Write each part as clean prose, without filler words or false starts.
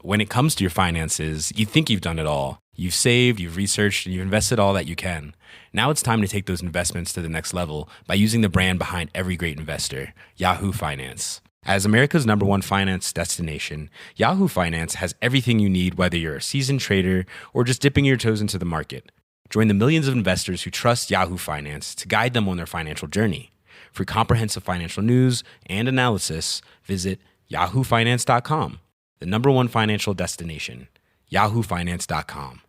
when it comes to your finances, you think you've done it all. You've saved, you've researched, and you've invested all that you can. Now it's time to take those investments to the next level by using the brand behind every great investor, Yahoo Finance. As America's #1 finance destination, Yahoo Finance has everything you need, whether you're a seasoned trader or just dipping your toes into the market. Join the millions of investors who trust Yahoo Finance to guide them on their financial journey. For comprehensive financial news and analysis, visit yahoofinance.com, the #1 financial destination, yahoofinance.com.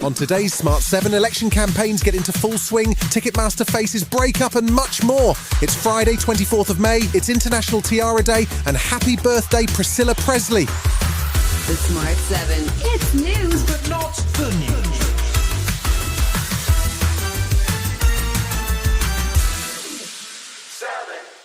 On today's Smart 7, election campaigns get into full swing, Ticketmaster faces breakup and much more. It's Friday, 24th of May, it's International Tiara Day, and happy birthday Priscilla Presley. The Smart 7. It's news, but not the news.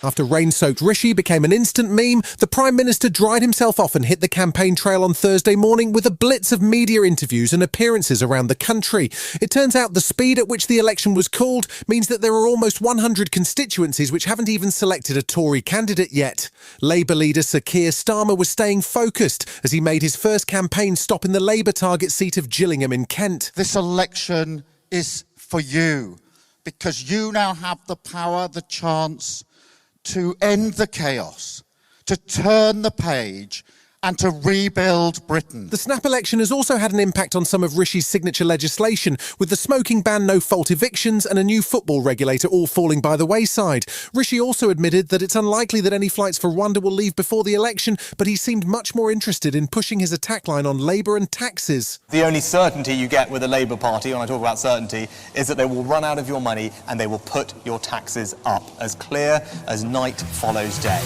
After rain-soaked Rishi became an instant meme, the Prime Minister dried himself off and hit the campaign trail on Thursday morning with a blitz of media interviews and appearances around the country. It turns out the speed at which the election was called means that there are almost 100 constituencies which haven't even selected a Tory candidate yet. Labour leader Sir Keir Starmer was staying focused as he made his first campaign stop in the Labour target seat of Gillingham in Kent. This election is for you, because you now have the power, the chance to end the chaos, to turn the page and to rebuild Britain. The snap election has also had an impact on some of Rishi's signature legislation, with the smoking ban, no-fault evictions and a new football regulator all falling by the wayside. Rishi also admitted that it's unlikely that any flights for Rwanda will leave before the election, but he seemed much more interested in pushing his attack line on Labour and taxes. The only certainty you get with the Labour Party, when I talk about certainty, is that they will run out of your money and they will put your taxes up, as clear as night follows day.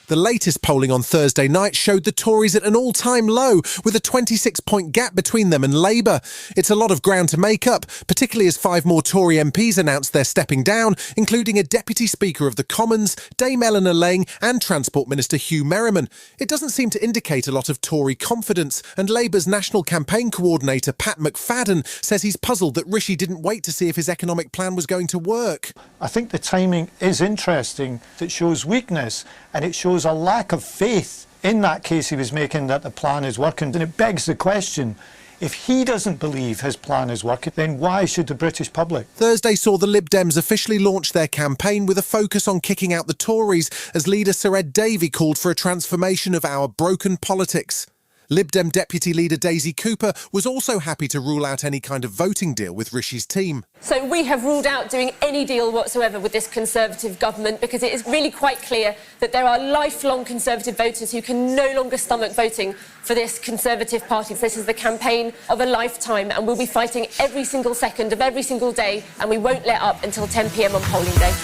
The latest polling on Thursday night showed the Tories at an all-time low, with a 26-point gap between them and Labour. It's a lot of ground to make up, particularly as 5 more Tory MPs announced they're stepping down, including a Deputy Speaker of the Commons, Dame Eleanor Laing, and Transport Minister Hugh Merriman. It doesn't seem to indicate a lot of Tory confidence, and Labour's National Campaign Coordinator Pat McFadden says he's puzzled that Rishi didn't wait to see if his economic plan was going to work. I think the timing is interesting. It shows weakness, and it shows a lack of faith in that case he was making that the plan is working. And it begs the question, if he doesn't believe his plan is working, then why should the British public? Thursday saw the Lib Dems officially launch their campaign with a focus on kicking out the Tories, as leader Sir Ed Davey called for a transformation of our broken politics. Lib Dem Deputy Leader Daisy Cooper was also happy to rule out any kind of voting deal with Rishi's team. So we have ruled out doing any deal whatsoever with this Conservative government, because it is really quite clear that there are lifelong Conservative voters who can no longer stomach voting for this Conservative Party. This is the campaign of a lifetime, and we'll be fighting every single second of every single day, and we won't let up until 10 p.m. on polling day.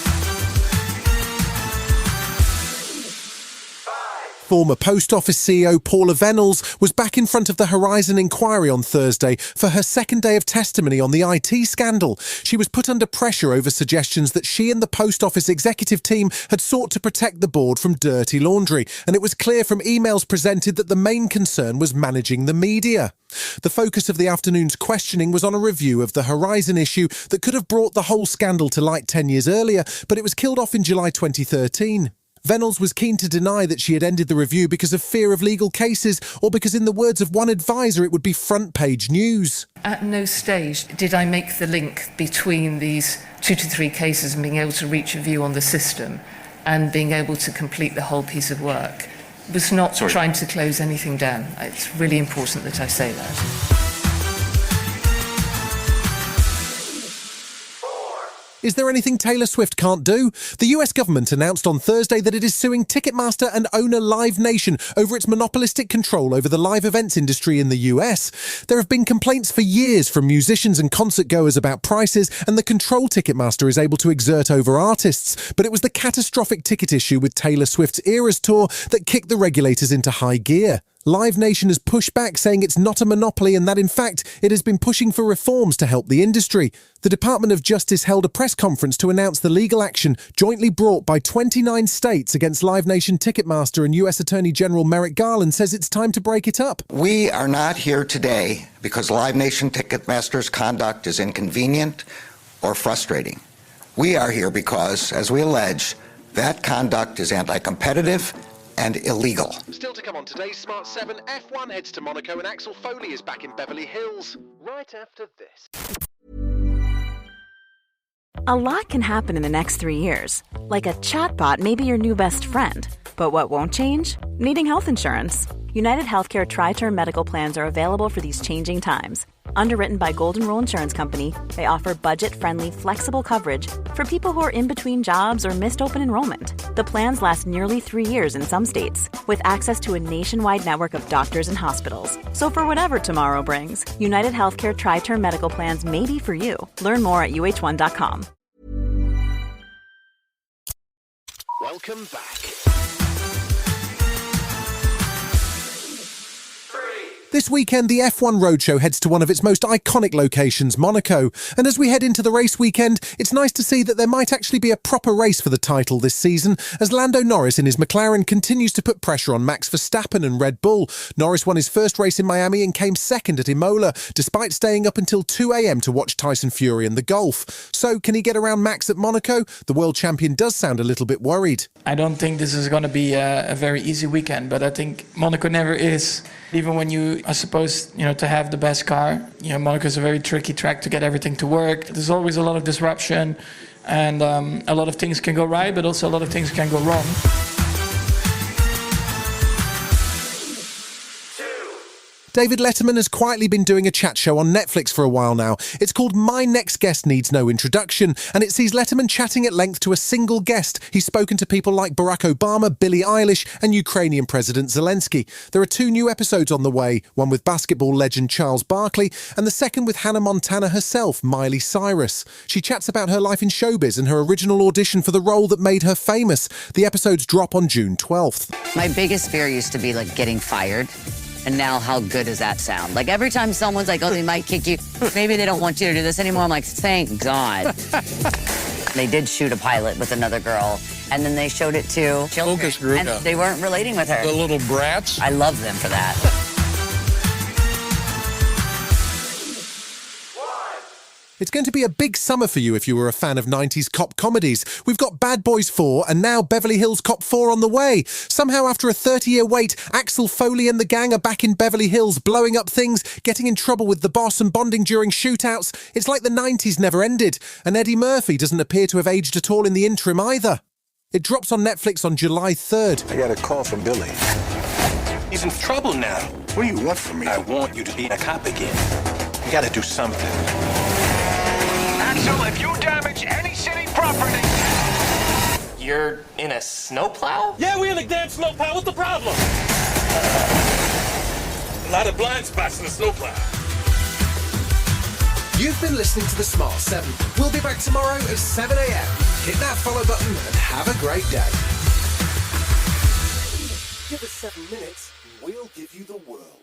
Former Post Office CEO Paula Venables was back in front of the Horizon inquiry on Thursday for her second day of testimony on the IT scandal. She was put under pressure over suggestions that she and the Post Office executive team had sought to protect the board from dirty laundry, and it was clear from emails presented that the main concern was managing the media. The focus of the afternoon's questioning was on a review of the Horizon issue that could have brought the whole scandal to light 10 years earlier, but it was killed off in July 2013. Venables was keen to deny that she had ended the review because of fear of legal cases, or because, in the words of one advisor, it would be front-page news. At no stage did I make the link between these 2 to 3 cases and being able to reach a view on the system and being able to complete the whole piece of work. I was not trying to close anything down. It's really important that I say that. Is there anything Taylor Swift can't do? The US government announced on Thursday that it is suing Ticketmaster and owner Live Nation over its monopolistic control over the live events industry in the US. There have been complaints for years from musicians and concert goers about prices and the control Ticketmaster is able to exert over artists, but it was the catastrophic ticket issue with Taylor Swift's Eras Tour that kicked the regulators into high gear. Live Nation has pushed back, saying it's not a monopoly and that, in fact, it has been pushing for reforms to help the industry. The Department of Justice held a press conference to announce the legal action jointly brought by 29 states against Live Nation Ticketmaster, and US Attorney General Merrick Garland says it's time to break it up. We are not here today because Live Nation Ticketmaster's conduct is inconvenient or frustrating. We are here because, as we allege, that conduct is anti-competitive and illegal. Still to come on today's Smart 7, F1 heads to Monaco and Axel Foley is back in Beverly Hills right after this. A lot can happen in the next 3 years. Like a chatbot may be your new best friend. But what won't change? Needing health insurance. United Healthcare Tri-Term Medical Plans are available for these changing times. Underwritten by Golden Rule Insurance Company, they offer budget-friendly, flexible coverage for people who are in between jobs or missed open enrollment. The plans last nearly 3 years in some states, with access to a nationwide network of doctors and hospitals. So for whatever tomorrow brings, United Healthcare Tri-Term Medical Plans may be for you. Learn more at uh1.com. Welcome back. This weekend, the F1 Roadshow heads to one of its most iconic locations, Monaco. And as we head into the race weekend, it's nice to see that there might actually be a proper race for the title this season, as Lando Norris in his McLaren continues to put pressure on Max Verstappen and Red Bull. Norris won his first race in Miami and came second at Imola, despite staying up until 2 a.m. to watch Tyson Fury in the Gulf. So, can he get around Max at Monaco? The world champion does sound a little bit worried. I don't think this is going to be a very easy weekend, but I think Monaco never is. Even when you are supposed, to have the best car, Monaco is a very tricky track to get everything to work. There's always a lot of disruption, and a lot of things can go right, but also a lot of things can go wrong. David Letterman has quietly been doing a chat show on Netflix for a while now. It's called My Next Guest Needs No Introduction, and it sees Letterman chatting at length to a single guest. He's spoken to people like Barack Obama, Billie Eilish, and Ukrainian President Zelensky. There are 2 new episodes on the way, one with basketball legend Charles Barkley, and the second with Hannah Montana herself, Miley Cyrus. She chats about her life in showbiz and her original audition for the role that made her famous. The episodes drop on June 12th. My biggest fear used to be getting fired. And now how good does that sound? Every time someone's like, oh, they might kick you. Maybe they don't want you to do this anymore. I'm like, thank God. They did shoot a pilot with another girl. And then they showed it to children. Focus group. And they weren't relating with her. The little brats. I love them for that. It's going to be a big summer for you if you were a fan of 90s cop comedies. We've got Bad Boys 4 and now Beverly Hills Cop 4 on the way. Somehow, after a 30-year wait, Axel Foley and the gang are back in Beverly Hills, blowing up things, getting in trouble with the boss and bonding during shootouts. It's like the 90s never ended. And Eddie Murphy doesn't appear to have aged at all in the interim either. It drops on Netflix on July 3rd. I got a call from Billy. He's in trouble now. What do you want from me? I want you to be a cop again. You gotta do something. Axel, if you damage any city property... You're in a snowplow? Yeah, we're in a damn snowplow. What's the problem? A lot of blind spots in the snowplow. You've been listening to The Smart 7. We'll be back tomorrow at 7 a.m. Hit that follow button and have a great day. Give us 7 minutes, we'll give you the world.